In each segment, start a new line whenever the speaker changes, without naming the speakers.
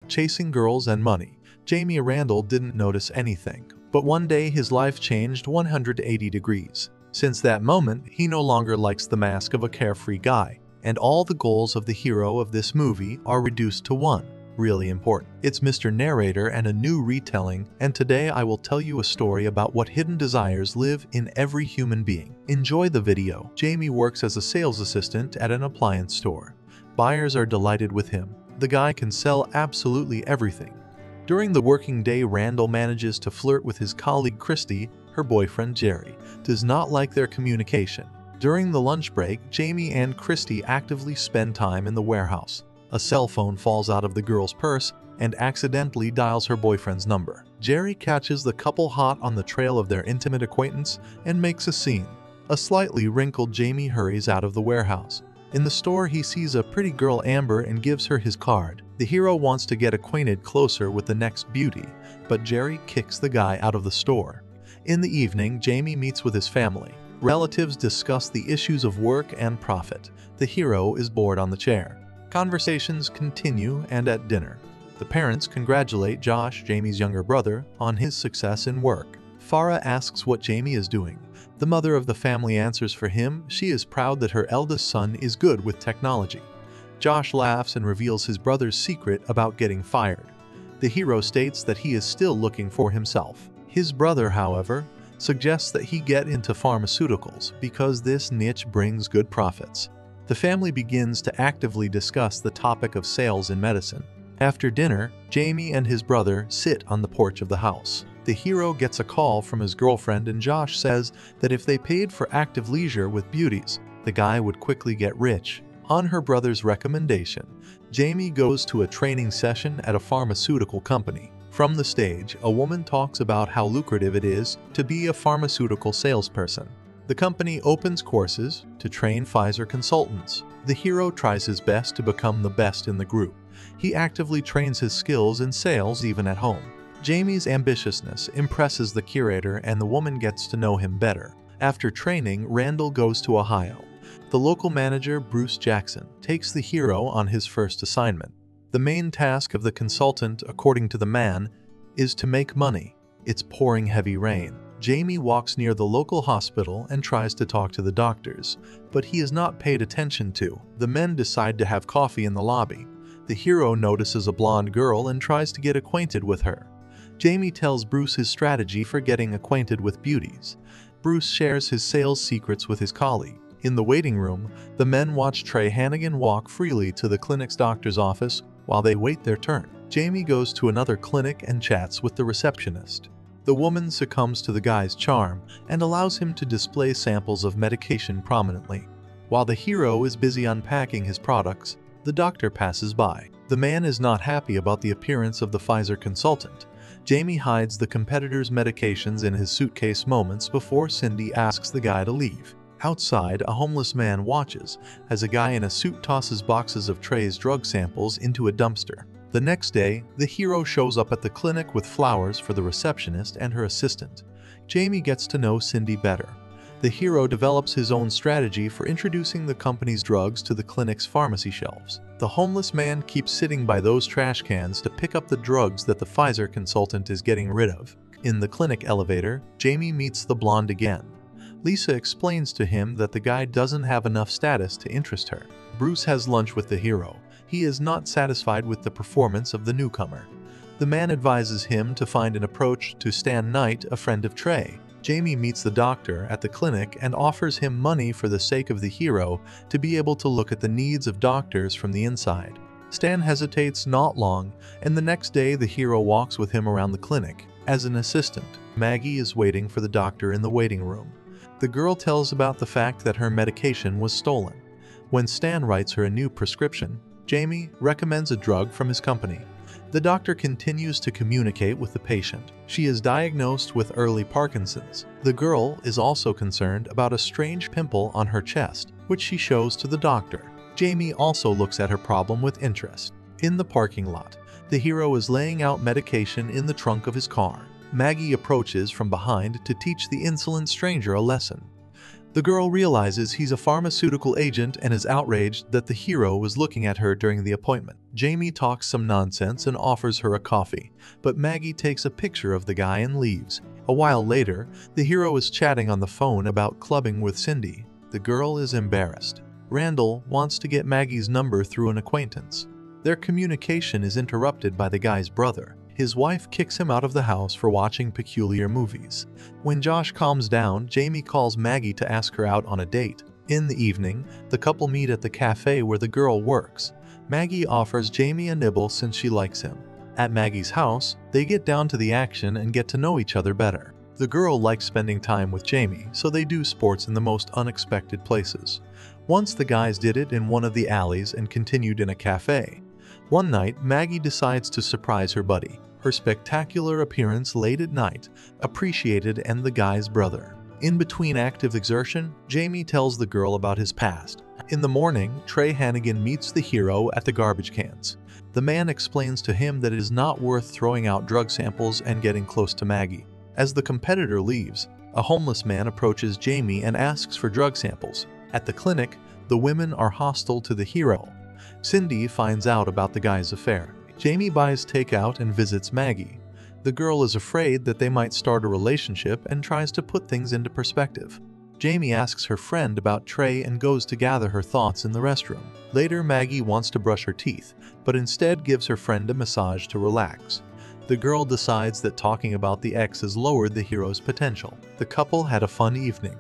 chasing girls and money. Jamie Randall didn't notice anything, but one day his life changed 180 degrees. Since that moment, he no longer likes the mask of a carefree guy, and all the goals of the hero of this movie are reduced to one: really important. It's Mr. Narrator and a new retelling, and today I will tell you a story about what hidden desires live in every human being. Enjoy the video. Jamie works as a sales assistant at an appliance store. Buyers are delighted with him. The guy can sell absolutely everything. During the working day, Randall manages to flirt with his colleague Christy. Her boyfriend Jerry does not like their communication. During the lunch break, Jamie and Christy actively spend time in the warehouse. A cell phone falls out of the girl's purse and accidentally dials her boyfriend's number. Jerry catches the couple hot on the trail of their intimate acquaintance and makes a scene. A slightly wrinkled Jamie hurries out of the warehouse. In the store, he sees a pretty girl, Amber, and gives her his card. The hero wants to get acquainted closer with the next beauty, but Jerry kicks the guy out of the store. In the evening, Jamie meets with his family. Relatives discuss the issues of work and profit. The hero is bored on the chair. Conversations continue, and at dinner, the parents congratulate Josh, Jamie's younger brother, on his success in work. Farah asks what Jamie is doing. The mother of the family answers for him. She is proud that her eldest son is good with technology. Josh laughs and reveals his brother's secret about getting fired. The hero states that he is still looking for himself. His brother, however, suggests that he get into pharmaceuticals because this niche brings good profits. The family begins to actively discuss the topic of sales in medicine. After dinner, Jamie and his brother sit on the porch of the house. The hero gets a call from his girlfriend, and Josh says that if they paid for active leisure with beauties, the guy would quickly get rich. On her brother's recommendation, Jamie goes to a training session at a pharmaceutical company. From the stage, a woman talks about how lucrative it is to be a pharmaceutical salesperson. The company opens courses to train Pfizer consultants. The hero tries his best to become the best in the group. He actively trains his skills in sales even at home. Jamie's ambitiousness impresses the curator, and the woman gets to know him better. After training, Randall goes to Ohio. The local manager, Bruce Jackson, takes the hero on his first assignment. The main task of the consultant, according to the man, is to make money. It's pouring heavy rain. Jamie walks near the local hospital and tries to talk to the doctors, but he is not paid attention to. The men decide to have coffee in the lobby. The hero notices a blonde girl and tries to get acquainted with her. Jamie tells Bruce his strategy for getting acquainted with beauties. Bruce shares his sales secrets with his colleague. In the waiting room, the men watch Trey Hannigan walk freely to the clinic's doctor's office while they wait their turn. Jamie goes to another clinic and chats with the receptionist. The woman succumbs to the guy's charm and allows him to display samples of medication prominently. While the hero is busy unpacking his products, the doctor passes by. The man is not happy about the appearance of the Pfizer consultant. Jamie hides the competitor's medications in his suitcase moments before Cindy asks the guy to leave. Outside, a homeless man watches as a guy in a suit tosses boxes of Trey's drug samples into a dumpster. The next day, the hero shows up at the clinic with flowers for the receptionist and her assistant. Jamie gets to know Cindy better. The hero develops his own strategy for introducing the company's drugs to the clinic's pharmacy shelves. The homeless man keeps sitting by those trash cans to pick up the drugs that the Pfizer consultant is getting rid of. In the clinic elevator, Jamie meets the blonde again. Lisa explains to him that the guy doesn't have enough status to interest her. Bruce has lunch with the hero. He is not satisfied with the performance of the newcomer. The man advises him to find an approach to Stan Knight, a friend of Trey. Jamie meets the doctor at the clinic and offers him money for the sake of the hero to be able to look at the needs of doctors from the inside. Stan hesitates not long, and the next day the hero walks with him around the clinic. As an assistant, Maggie is waiting for the doctor in the waiting room. The girl tells about the fact that her medication was stolen. When Stan writes her a new prescription, Jamie recommends a drug from his company. The doctor continues to communicate with the patient. She is diagnosed with early Parkinson's. The girl is also concerned about a strange pimple on her chest, which she shows to the doctor. Jamie also looks at her problem with interest. In the parking lot, the hero is laying out medication in the trunk of his car. Maggie approaches from behind to teach the insolent stranger a lesson. The girl realizes he's a pharmaceutical agent and is outraged that the hero was looking at her during the appointment. Jamie talks some nonsense and offers her a coffee, but Maggie takes a picture of the guy and leaves. A while later, the hero is chatting on the phone about clubbing with Cindy. The girl is embarrassed. Randall wants to get Maggie's number through an acquaintance. Their communication is interrupted by the guy's brother. His wife kicks him out of the house for watching peculiar movies. When Josh calms down, Jamie calls Maggie to ask her out on a date. In the evening, the couple meet at the cafe where the girl works. Maggie offers Jamie a nibble since she likes him. At Maggie's house, they get down to the action and get to know each other better. The girl likes spending time with Jamie, so they do sports in the most unexpected places. Once the guys did it in one of the alleys and continued in a cafe. One night, Maggie decides to surprise her buddy. Her spectacular appearance late at night appreciated and the guy's brother. In between active exertion, Jamie tells the girl about his past. In the morning, Trey Hannigan meets the hero at the garbage cans. The man explains to him that it is not worth throwing out drug samples and getting close to Maggie. As the competitor leaves, a homeless man approaches Jamie and asks for drug samples. At the clinic, the women are hostile to the hero. Cindy finds out about the guy's affair. Jamie buys takeout and visits Maggie. The girl is afraid that they might start a relationship and tries to put things into perspective. Jamie asks her friend about Trey and goes to gather her thoughts in the restroom. Later, Maggie wants to brush her teeth, but instead gives her friend a massage to relax. The girl decides that talking about the ex has lowered the hero's potential. The couple had a fun evening.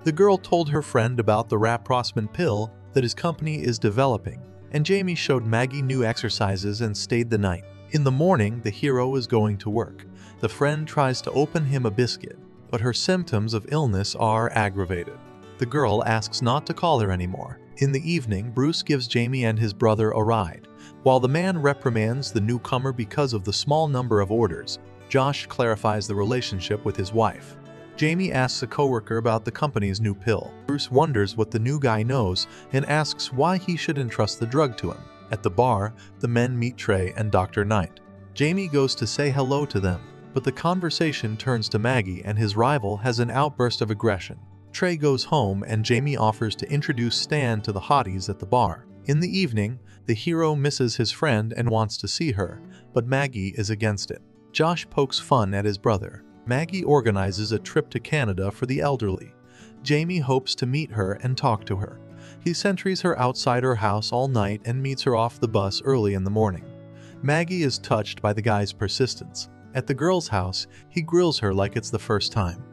The girl told her friend about the Raprosman pill that his company is developing, and Jamie showed Maggie new exercises and stayed the night. In the morning, the hero is going to work. The friend tries to open him a biscuit, but her symptoms of illness are aggravated. The girl asks not to call her anymore. In the evening, Bruce gives Jamie and his brother a ride. While the man reprimands the newcomer because of the small number of orders, Josh clarifies the relationship with his wife. Jamie asks a coworker about the company's new pill. Bruce wonders what the new guy knows and asks why he should entrust the drug to him. At the bar, the men meet Trey and Dr. Knight. Jamie goes to say hello to them, but the conversation turns to Maggie and his rival has an outburst of aggression. Trey goes home and Jamie offers to introduce Stan to the hotties at the bar. In the evening, the hero misses his friend and wants to see her, but Maggie is against it. Josh pokes fun at his brother. Maggie organizes a trip to Canada for the elderly. Jamie hopes to meet her and talk to her. He sentries her outside her house all night and meets her off the bus early in the morning. Maggie is touched by the guy's persistence. At the girl's house, he grills her like it's the first time.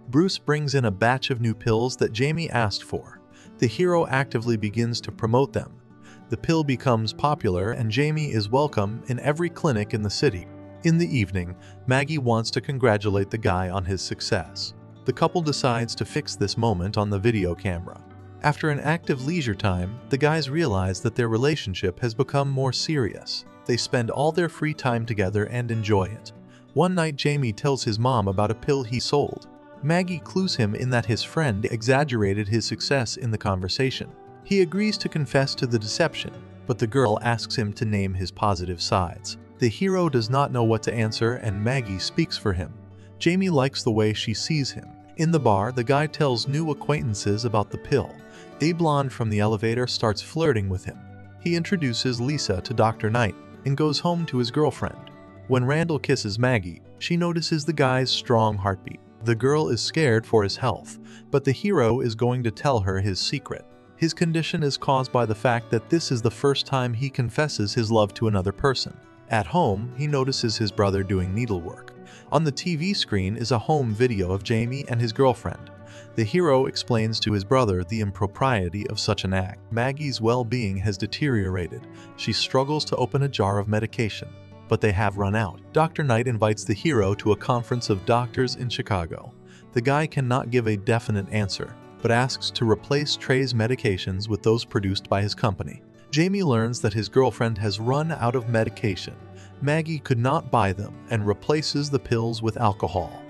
Bruce brings in a batch of new pills that Jamie asked for. The hero actively begins to promote them. The pill becomes popular and Jamie is welcome in every clinic in the city. In the evening, Maggie wants to congratulate the guy on his success. The couple decides to fix this moment on the video camera. After an active leisure time, the guys realize that their relationship has become more serious. They spend all their free time together and enjoy it. One night, Jamie tells his mom about a pill he sold. Maggie clues him in that his friend exaggerated his success in the conversation. He agrees to confess to the deception, but the girl asks him to name his positive sides. The hero does not know what to answer and Maggie speaks for him. Jamie likes the way she sees him. In the bar, the guy tells new acquaintances about the pill. A blonde from the elevator starts flirting with him. He introduces Lisa to Dr. Knight and goes home to his girlfriend. When Randall kisses Maggie, she notices the guy's strong heartbeat. The girl is scared for his health, but the hero is going to tell her his secret. His condition is caused by the fact that this is the first time he confesses his love to another person. At home, he notices his brother doing needlework. On the TV screen is a home video of Jamie and his girlfriend. The hero explains to his brother the impropriety of such an act. Maggie's well-being has deteriorated. She struggles to open a jar of medication, but they have run out. Dr. Knight invites the hero to a conference of doctors in Chicago. The guy cannot give a definite answer, but asks to replace Trey's medications with those produced by his company. Jamie learns that his girlfriend has run out of medication. Maggie could not buy them and replaces the pills with alcohol.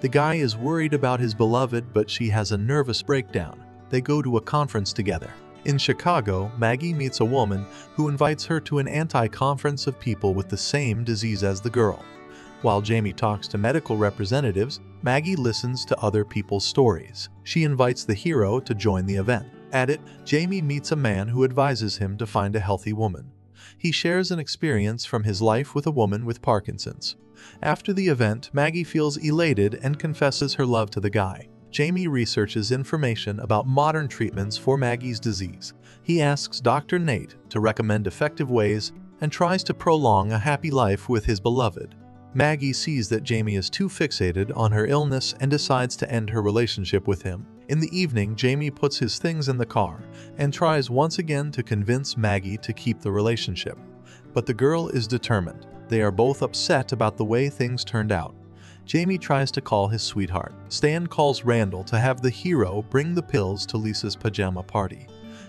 The guy is worried about his beloved, but she has a nervous breakdown. They go to a conference together. In Chicago, Maggie meets a woman who invites her to an anti-conference of people with the same disease as the girl. While Jamie talks to medical representatives, Maggie listens to other people's stories. She invites the hero to join the event. At it, Jamie meets a man who advises him to find a healthy woman. He shares an experience from his life with a woman with Parkinson's. After the event, Maggie feels elated and confesses her love to the guy. Jamie researches information about modern treatments for Maggie's disease. He asks Dr. Nate to recommend effective ways and tries to prolong a happy life with his beloved. Maggie sees that Jamie is too fixated on her illness and decides to end her relationship with him. In the evening, Jamie puts his things in the car and tries once again to convince Maggie to keep the relationship. But the girl is determined. They are both upset about the way things turned out. Jamie tries to call his sweetheart. Stan calls Randall to have the hero bring the pills to Lisa's pajama party.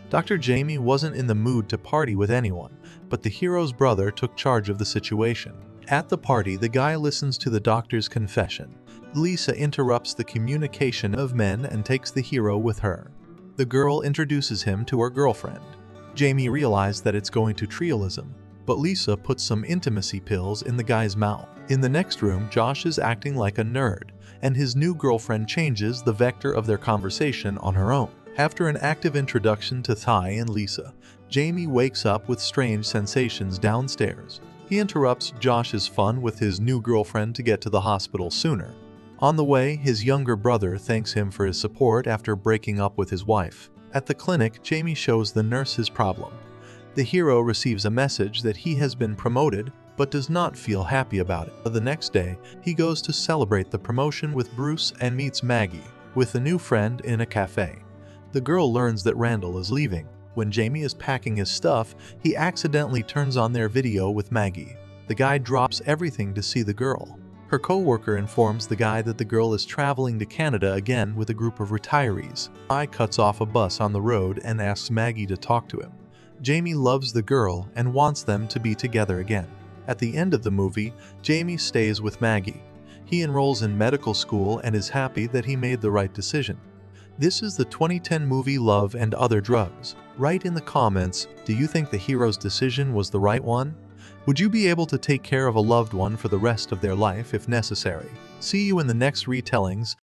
Dr. Jamie wasn't in the mood to party with anyone, but the hero's brother took charge of the situation. At the party, the guy listens to the doctor's confession. Lisa interrupts the communication of men and takes the hero with her. The girl introduces him to her girlfriend. Jamie realizes that it's going to trialism, but Lisa puts some intimacy pills in the guy's mouth. In the next room, Josh is acting like a nerd, and his new girlfriend changes the vector of their conversation on her own. After an active introduction to Ty and Lisa, Jamie wakes up with strange sensations downstairs. He interrupts Josh's fun with his new girlfriend to get to the hospital sooner. On the way, his younger brother thanks him for his support after breaking up with his wife. At the clinic, Jamie shows the nurse his problem. The hero receives a message that he has been promoted, but does not feel happy about it. The next day, he goes to celebrate the promotion with Bruce and meets Maggie, with a new friend in a cafe. The girl learns that Randall is leaving. When Jamie is packing his stuff, he accidentally turns on their video with Maggie. The guy drops everything to see the girl. Her co-worker informs the guy that the girl is traveling to Canada again with a group of retirees. Guy cuts off a bus on the road and asks Maggie to talk to him. Jamie loves the girl and wants them to be together again. At the end of the movie, Jamie stays with Maggie. He enrolls in medical school and is happy that he made the right decision. This is the 2010 movie Love and Other Drugs. Write in the comments, do you think the hero's decision was the right one? Would you be able to take care of a loved one for the rest of their life if necessary? See you in the next retellings.